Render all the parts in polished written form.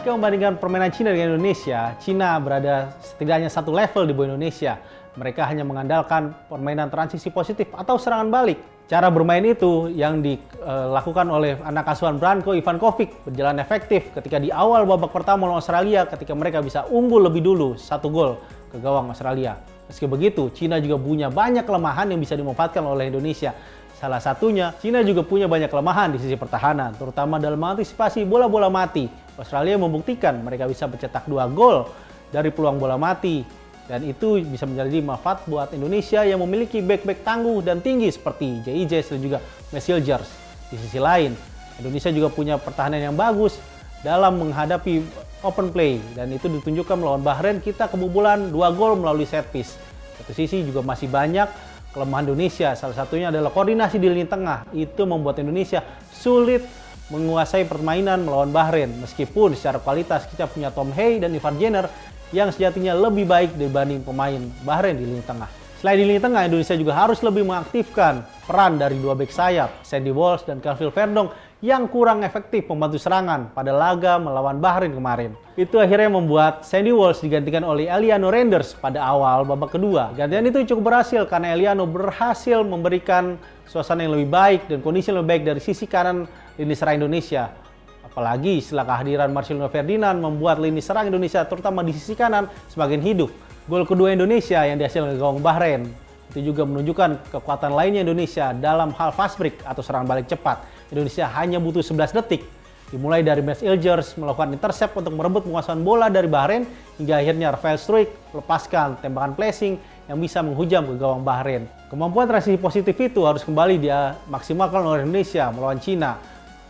Jika membandingkan permainan Cina dengan Indonesia, Cina berada setidaknya satu level di bawah Indonesia. Mereka hanya mengandalkan permainan transisi positif atau serangan balik. Cara bermain itu yang dilakukan oleh anak asuhan Branko Ivankovic berjalan efektif ketika di awal babak pertama lawan Australia ketika mereka bisa unggul lebih dulu 1 gol ke gawang Australia. Meski begitu, Cina juga punya banyak kelemahan yang bisa dimanfaatkan oleh Indonesia. Salah satunya, Cina juga punya banyak kelemahan di sisi pertahanan, terutama dalam mengantisipasi bola-bola mati. Australia membuktikan mereka bisa mencetak 2 gol dari peluang bola mati. Dan itu bisa menjadi manfaat buat Indonesia yang memiliki bek-bek tangguh dan tinggi seperti J.I. dan juga Messealgers. Di sisi lain, Indonesia juga punya pertahanan yang bagus dalam menghadapi open play. Dan itu ditunjukkan melawan Bahrain, kita kebobolan 2 gol melalui set piece. Satu sisi juga masih banyak kelemahan Indonesia, salah satunya adalah koordinasi di lini tengah. Itu membuat Indonesia sulit menguasai permainan melawan Bahrain. Meskipun secara kualitas kita punya Tom Hey dan Ivar Jenner yang sejatinya lebih baik dibanding pemain Bahrain di lini tengah. Selain di lini tengah, Indonesia juga harus lebih mengaktifkan peran dari 2 bek sayap, Sandy Walsh dan Kelvin Verdong yang kurang efektif membantu serangan pada laga melawan Bahrain kemarin. Itu akhirnya membuat Sandy Walsh digantikan oleh Eliano Renders pada awal babak kedua. Gantian itu cukup berhasil karena Eliano berhasil memberikan suasana yang lebih baik dan kondisi yang lebih baik dari sisi kanan lini serang Indonesia. Apalagi setelah kehadiran Marcelino Ferdinand membuat lini serang Indonesia terutama di sisi kanan semakin hidup. Gol kedua Indonesia yang dihasilkan oleh gawang Bahrain itu juga menunjukkan kekuatan lainnya Indonesia dalam hal fast break atau serangan balik cepat. Indonesia hanya butuh 11 detik. Dimulai dari Messealgers melakukan intercept untuk merebut penguasaan bola dari Bahrain hingga akhirnya Rafael Struijk melepaskan tembakan flashing yang bisa menghujam ke gawang Bahrain. Kemampuan transisi positif itu harus kembali dia maksimalkan oleh Indonesia melawan Cina.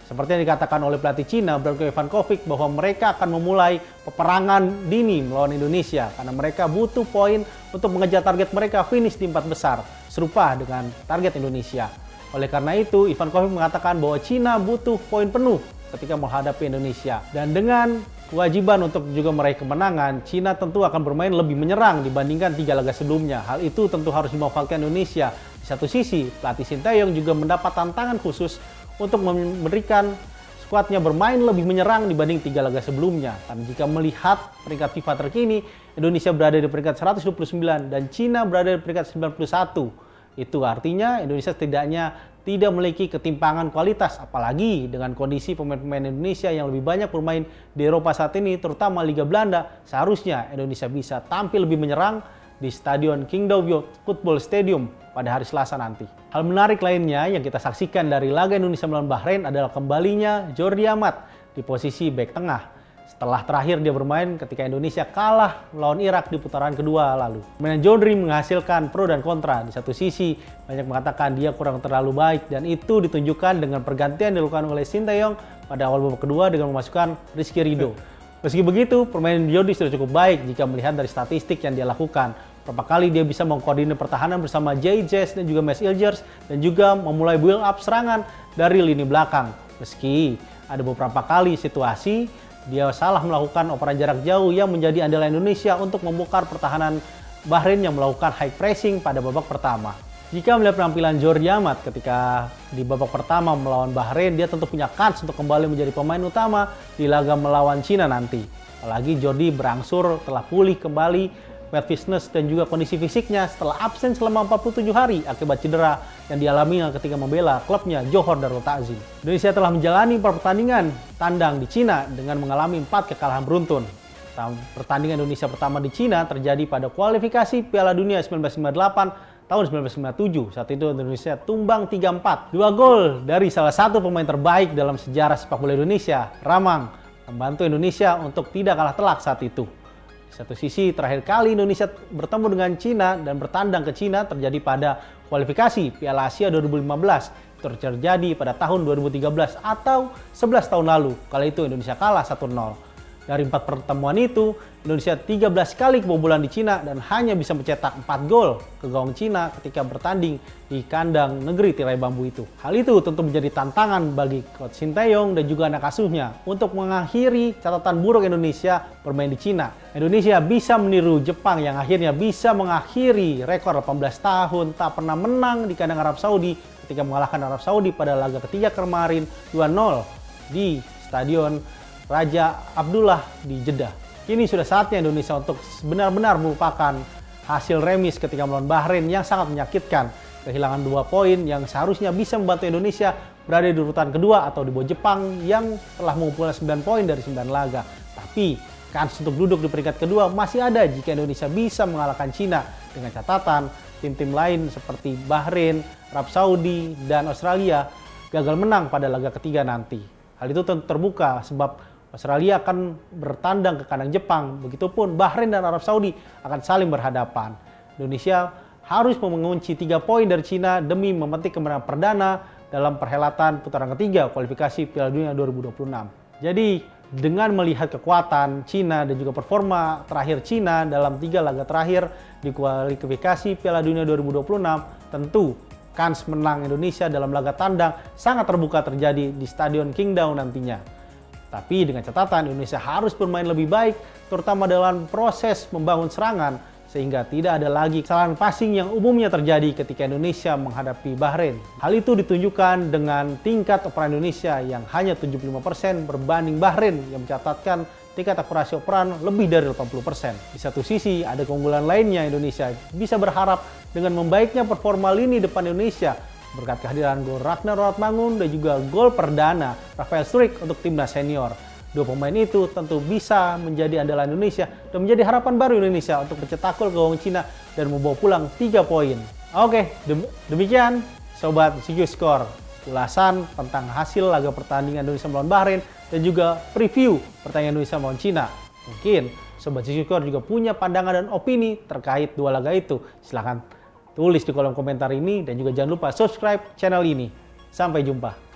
Seperti yang dikatakan oleh pelatih Cina, Branko Ivankovic, bahwa mereka akan memulai peperangan dini melawan Indonesia karena mereka butuh poin untuk mengejar target mereka finish di 4 besar, serupa dengan target Indonesia. Oleh karena itu, Ivankovic mengatakan bahwa Cina butuh poin penuh ketika menghadapi Indonesia. Dan dengan kewajiban untuk juga meraih kemenangan, Cina tentu akan bermain lebih menyerang dibandingkan 3 laga sebelumnya. Hal itu tentu harus dimanfaatkan Indonesia. Di satu sisi, pelatih Sinteyong juga mendapat tantangan khusus untuk memberikan skuadnya bermain lebih menyerang dibanding 3 laga sebelumnya. Dan jika melihat peringkat FIFA terkini, Indonesia berada di peringkat 129 dan Cina berada di peringkat 91. Itu artinya Indonesia setidaknya tidak memiliki ketimpangan kualitas, apalagi dengan kondisi pemain-pemain Indonesia yang lebih banyak bermain di Eropa saat ini, terutama Liga Belanda. Seharusnya Indonesia bisa tampil lebih menyerang di Stadion King Daewoo Football Stadium pada hari Selasa nanti. Hal menarik lainnya yang kita saksikan dari laga Indonesia melawan Bahrain adalah kembalinya Jordi Amat di posisi bek tengah. Setelah terakhir dia bermain ketika Indonesia kalah melawan Irak di putaran kedua lalu. Permainan Jordi menghasilkan pro dan kontra. Di satu sisi banyak mengatakan dia kurang terlalu baik dan itu ditunjukkan dengan pergantian dilakukan oleh Sinteyong pada awal babak kedua dengan memasukkan Rizky Ridho. Meski begitu, permainan Jordi sudah cukup baik jika melihat dari statistik yang dia lakukan. Berapa kali dia bisa mengkoordinir pertahanan bersama J.I. dan juga Messealgers dan juga memulai build up serangan dari lini belakang. Meski ada beberapa kali situasi dia salah melakukan operan jarak jauh yang menjadi andalan Indonesia untuk membongkar pertahanan Bahrain yang melakukan high pressing pada babak pertama. Jika melihat penampilan Jordi Amat ketika di babak pertama melawan Bahrain, dia tentu punya kans untuk kembali menjadi pemain utama di laga melawan Cina nanti. Apalagi Jordi berangsur telah pulih kembali fitness dan juga kondisi fisiknya setelah absen selama 47 hari akibat cedera yang dialaminya ketika membela klubnya Johor Darul Ta'zim. Indonesia telah menjalani pertandingan tandang di Cina dengan mengalami 4 kekalahan beruntun. Pertandingan Indonesia pertama di Cina terjadi pada kualifikasi Piala Dunia 1958 tahun 1997. Saat itu Indonesia tumbang 3-4. 2 gol dari salah satu pemain terbaik dalam sejarah sepak bola Indonesia, Ramang, membantu Indonesia untuk tidak kalah telak saat itu. Di satu sisi, terakhir kali Indonesia bertemu dengan Cina dan bertandang ke Cina terjadi pada kualifikasi Piala Asia 2015. Itu terjadi pada tahun 2013 atau 11 tahun lalu. Kala itu Indonesia kalah 1-0. Dari 4 pertemuan itu, Indonesia 13 kali kebobolan di Cina dan hanya bisa mencetak 4 gol ke gawang Cina ketika bertanding di kandang negeri tirai bambu itu. Hal itu tentu menjadi tantangan bagi Coach Sinteyong dan juga anak asuhnya untuk mengakhiri catatan buruk Indonesia bermain di Cina. Indonesia bisa meniru Jepang yang akhirnya bisa mengakhiri rekor 18 tahun tak pernah menang di kandang Arab Saudi ketika mengalahkan Arab Saudi pada laga ketiga kemarin 2-0 di Stadion Raja Abdullah di Jeddah. Kini sudah saatnya Indonesia untuk benar-benar melupakan hasil remis ketika melawan Bahrain yang sangat menyakitkan. Kehilangan 2 poin yang seharusnya bisa membantu Indonesia berada di urutan kedua atau di bawah Jepang yang telah mengumpulkan 9 poin dari 9 laga. Tapi kans untuk duduk di peringkat kedua masih ada jika Indonesia bisa mengalahkan Cina, dengan catatan tim-tim lain seperti Bahrain, Arab Saudi, dan Australia gagal menang pada laga ketiga nanti. Hal itu tentu terbuka sebab Australia akan bertandang ke kandang Jepang, begitupun Bahrain dan Arab Saudi akan saling berhadapan. Indonesia harus mengunci 3 poin dari Cina demi memetik kemenangan perdana dalam perhelatan putaran ketiga kualifikasi Piala Dunia 2026. Jadi dengan melihat kekuatan Cina dan juga performa terakhir Cina dalam 3 laga terakhir di kualifikasi Piala Dunia 2026, tentu kans menang Indonesia dalam laga tandang sangat terbuka terjadi di Stadion Qingdao nantinya. Tapi dengan catatan Indonesia harus bermain lebih baik, terutama dalam proses membangun serangan, sehingga tidak ada lagi kesalahan passing yang umumnya terjadi ketika Indonesia menghadapi Bahrain. Hal itu ditunjukkan dengan tingkat operan Indonesia yang hanya 75% berbanding Bahrain yang mencatatkan tingkat akurasi operan lebih dari 80%. Di satu sisi, ada keunggulan lainnya Indonesia bisa berharap dengan membaiknya performa lini depan Indonesia berkat kehadiran gol Ragnar Ratmangun dan juga gol perdana Rafael Struijk untuk timnas senior. 2 pemain itu tentu bisa menjadi andalan Indonesia dan menjadi harapan baru Indonesia untuk mencetak gol ke gawang Cina dan membawa pulang 3 poin. Oke, demikian Sobat CQ Score, ulasan tentang hasil laga pertandingan Indonesia melawan Bahrain dan juga preview pertandingan Indonesia melawan Cina. Mungkin Sobat CQ Score juga punya pandangan dan opini terkait 2 laga itu. Silahkan tulis di kolom komentar ini dan juga jangan lupa subscribe channel ini. Sampai jumpa.